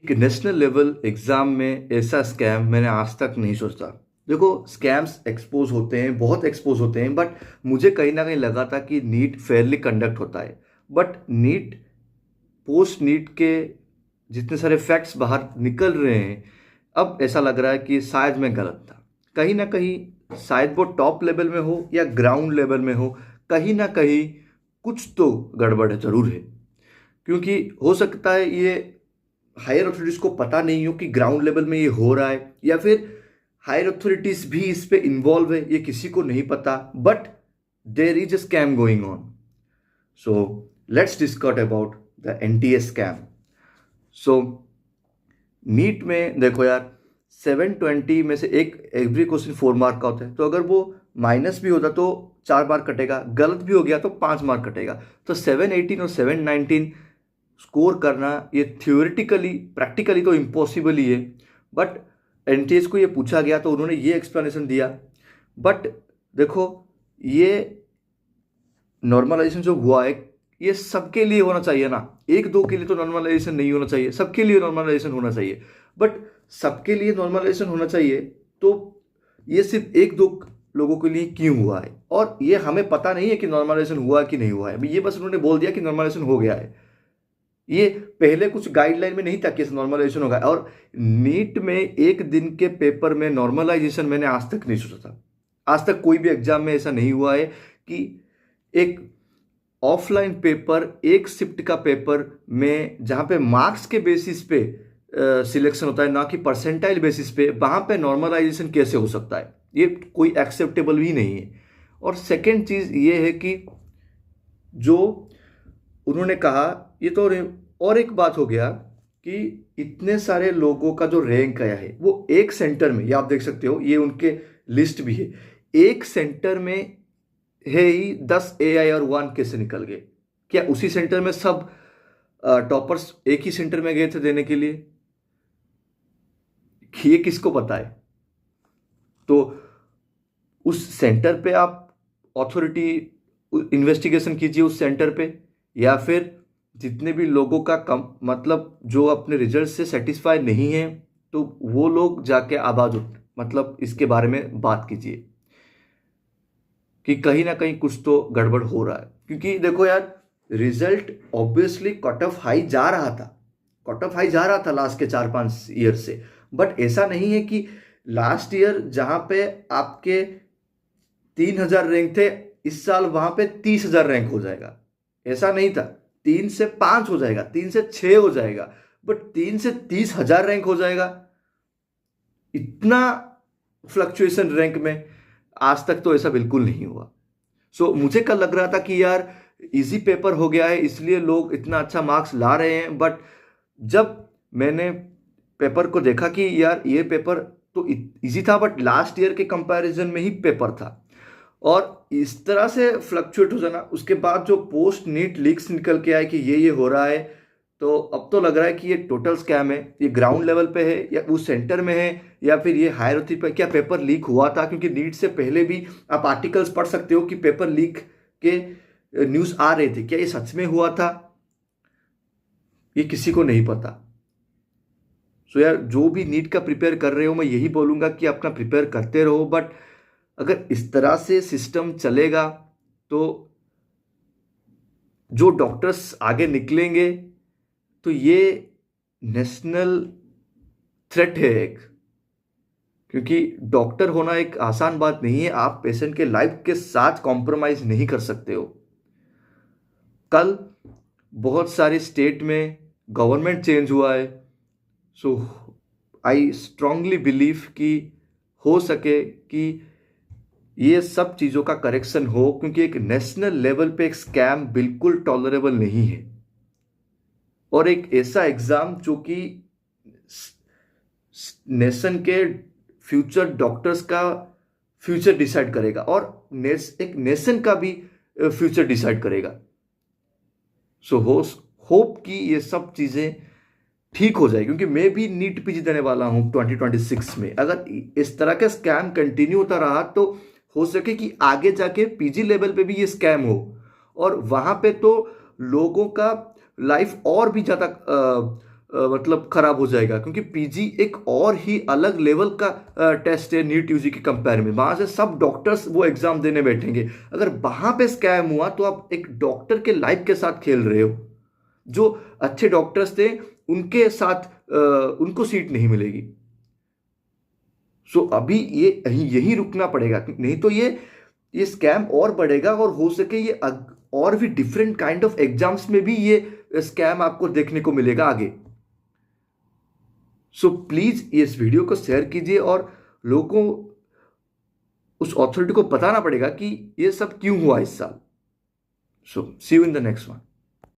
एक national level exam में ऐसा स्कैम मैंने आज तक नहीं सोचा। देखो, स्कैम्स एक्सपोज होते हैं, बहुत एक्सपोज होते हैं, बट मुझे कहीं ना कहीं लगा था कि नीट फेयरली कंडक्ट होता है। बट नीट, पोस्ट नीट के जितने सारे फैक्ट्स बाहर निकल रहे हैं, अब ऐसा लग रहा है कि शायद मैं गलत था। कहीं ना कहीं शायद वो टॉप लेवल में हो या ग्राउंड लेवल में हो, कहीं ना कहीं कुछ तो गड़बड़ जरूर है। क्योंकि हो सकता है ये हायर अथॉरिटीज को पता नहीं हो कि ग्राउंड लेवल में ये हो रहा है, या फिर हायर अथॉरिटीज भी इस पे इन्वॉल्व है, ये किसी को नहीं पता। But there is a scam going on. So let's discuss about the NTA scam. So NEET में देखो यार, 720 में से एक एवरी क्वेश्चन 4 मार्क का होता है, तो अगर वो माइनस भी होता तो 4 मार्क कटेगा, गलत भी हो गया तो 5 मार्क कटेगा। तो 718 और 719 स्कोर करना ये थियोरिटिकली, प्रैक्टिकली तो इम्पॉसिबल ही है। बट एनटीएस को ये पूछा गया तो उन्होंने ये एक्सप्लेनेशन दिया। बट देखो, ये नॉर्मलाइजेशन जो हुआ है, ये सबके लिए होना चाहिए ना। एक दो के लिए तो नॉर्मलाइजेशन नहीं होना चाहिए, सबके लिए नॉर्मलाइजेशन होना चाहिए। बट सबके लिए नॉर्मलाइजेशन होना चाहिए तो ये सिर्फ एक दो लोगों के लिए क्यों हुआ है, और ये हमें पता नहीं है कि नॉर्मलाइजेशन हुआ कि नहीं हुआ है। अभी ये बस उन्होंने बोल दिया कि नॉर्मलाइजेशन हो गया है। ये पहले कुछ गाइडलाइन में नहीं था कि नॉर्मलाइजेशन होगा। और नीट में एक दिन के पेपर में नॉर्मलाइजेशन मैंने आज तक नहीं सोचा था। आज तक कोई भी एग्जाम में ऐसा नहीं हुआ है कि एक ऑफलाइन पेपर, एक शिफ्ट का पेपर में, जहां पे मार्क्स के बेसिस पे सिलेक्शन होता है, ना कि परसेंटाइल बेसिस पे, वहां पे नॉर्मलाइजेशन कैसे हो सकता है? ये कोई एक्सेप्टेबल भी नहीं है। और सेकेंड चीज ये है कि जो उन्होंने कहा, ये तो और एक बात हो गया कि इतने सारे लोगों का जो रैंक आया है वो एक सेंटर में, ये आप देख सकते हो, ये उनके लिस्ट भी है, एक सेंटर में है ही 10 एआई और 1 कैसे निकल गए? क्या उसी सेंटर में सब टॉपर्स एक ही सेंटर में गए थे देने के लिए? ये किसको पता है? तो उस सेंटर पे आप अथॉरिटी इन्वेस्टिगेशन कीजिए उस सेंटर पे, या फिर जितने भी लोगों का कम, मतलब जो अपने रिजल्ट से सेटिस्फाई नहीं है, तो वो लोग जाके आवाज उठ, मतलब इसके बारे में बात कीजिए कि कहीं ना कहीं कुछ तो गड़बड़ हो रहा है। क्योंकि देखो यार, result obviously cut off high जा रहा था, कट ऑफ हाई जा रहा था लास्ट के 4-5 ईयर से। बट ऐसा नहीं है कि लास्ट ईयर जहां पे आपके 3,000 रैंक थे, इस साल वहां पे 30,000 रैंक हो जाएगा। ऐसा नहीं था। 3 से 5 हो जाएगा, 3 से 6 हो जाएगा, बट 3 से 30,000 रैंक हो जाएगा। इतना फ्लक्चुएशन रैंक में आज तक तो ऐसा बिल्कुल नहीं हुआ। सो मुझे कल लग रहा था कि यार इजी पेपर हो गया है, इसलिए लोग इतना अच्छा मार्क्स ला रहे हैं। बट जब मैंने पेपर को देखा कि यार ये पेपर तो इजी था, बट लास्ट ईयर के कंपैरिजन में ही पेपर था, और इस तरह से फ्लक्चुएट हो जाना, उसके बाद जो पोस्ट नीट लीक्स निकल के आए कि ये हो रहा है, तो अब तो लग रहा है कि ये टोटल स्कैम है। ये ग्राउंड लेवल पे है या उस सेंटर में है, या फिर ये हायर अथॉरिटी पे? क्या पेपर लीक हुआ था? क्योंकि नीट से पहले भी आप आर्टिकल्स पढ़ सकते हो कि पेपर लीक के न्यूज़ आ रहे थे। क्या ये सच में हुआ था? ये किसी को नहीं पता। सो यार, जो भी नीट का प्रिपेयर कर रहे हो, मैं यही बोलूँगा कि अपना प्रिपेयर करते रहो। बट अगर इस तरह से सिस्टम चलेगा तो जो डॉक्टर्स आगे निकलेंगे, तो ये नेशनल थ्रेट है एक। क्योंकि डॉक्टर होना एक आसान बात नहीं है। आप पेशेंट के लाइफ के साथ कॉम्प्रोमाइज नहीं कर सकते हो। कल बहुत सारे स्टेट में गवर्नमेंट चेंज हुआ है। सो आई स्ट्रांगली बिलीव कि हो सके कि ये सब चीज़ों का करेक्शन हो, क्योंकि एक नेशनल लेवल पे एक स्कैम बिल्कुल टॉलरेबल नहीं है। और एक ऐसा एग्जाम जो कि नेशन के फ्यूचर डॉक्टर्स का फ्यूचर डिसाइड करेगा, और एक नेशन का भी फ्यूचर डिसाइड करेगा। सो होप कि ये सब चीज़ें ठीक हो जाए, क्योंकि मैं भी नीट पीजी देने वाला हूं 2026 में। अगर इस तरह का स्कैम कंटिन्यू होता रहा तो हो सके कि आगे जाके पीजी लेवल पे भी ये स्कैम हो, और वहां पे तो लोगों का लाइफ और भी ज़्यादा मतलब खराब हो जाएगा, क्योंकि पीजी एक और ही अलग लेवल का टेस्ट है नीट यूजी के कंपेयर में। वहां से सब डॉक्टर्स वो एग्जाम देने बैठेंगे। अगर वहां पे स्कैम हुआ तो आप एक डॉक्टर के लाइफ के साथ खेल रहे हो। जो अच्छे डॉक्टर्स थे उनके साथ उनको सीट नहीं मिलेगी। सो अभी ये यही रुकना पड़ेगा, नहीं तो ये स्कैम और बढ़ेगा, और हो सके ये और भी डिफरेंट काइंड ऑफ एग्जाम्स में भी ये स्कैम आपको देखने को मिलेगा आगे। सो प्लीज इस वीडियो को शेयर कीजिए, और लोगों को उस अथॉरिटी को बताना पड़ेगा कि ये सब क्यों हुआ इस साल। So see you in the next one.